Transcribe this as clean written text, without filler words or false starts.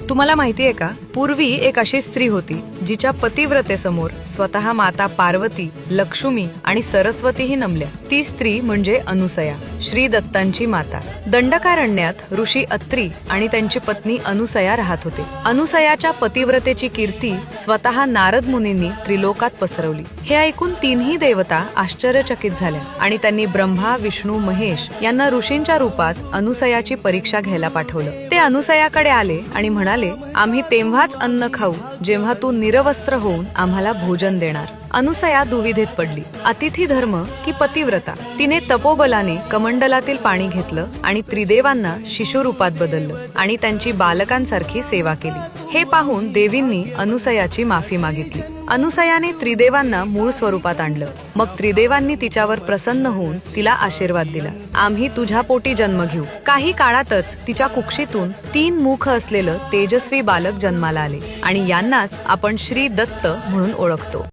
तुम्हाला माहितीये का, पूर्वी एक अशी स्त्री होती जिच्या पतिव्रतेसमोर स्वतः माता पार्वती, लक्ष्मी आणि सरस्वतीही नमल्या. ती स्त्री म्हणजे अनुसया, श्री दत्तांची माता. दंडकारण्यात ऋषी अत्री आणि त्यांची पत्नी अनुसया राहत होते. अनुसयाच्या पतिव्रतेची कीर्ती स्वतः नारद मुनींनी त्रिलोकात पसरवली. हे ऐकून तीनही देवता आश्चर्यचकित झाल्या आणि त्यांनी ब्रह्मा, विष्णू, महेश यांना ऋषींच्या रूपात अनुसयाची परीक्षा घ्यायला पाठवलं. ते अनुसयाकडे आले आणि म्हणाले, आम्ही तेव्हाच अन्न खाऊ जेव्हा तू निरवस्त्र होऊन आम्हाला भोजन देणार. अनुसया दुविधेत पडली, अतिथी धर्म की पतिव्रता. तिने तपोबलाने कमंडलातील पाणी घेतलं आणि त्रिदेवांना शिशुरूपात बदललं आणि त्यांची बालकांसारखी सेवा केली. हे पाहून देवींनी अनुसयाची माफी मागितली. अनुसयाने त्रिदेवांना मूळ स्वरूपात आणलं. मग त्रिदेवांनी तिच्यावर प्रसन्न होऊन तिला आशीर्वाद दिला, आम्ही तुझ्या पोटी जन्म घेऊ. काही काळातच तिच्या कुक्षीतून 3 मुख असलेलं तेजस्वी बालक जन्माला आले आणि यांनाच आपण श्री दत्त म्हणून ओळखतो.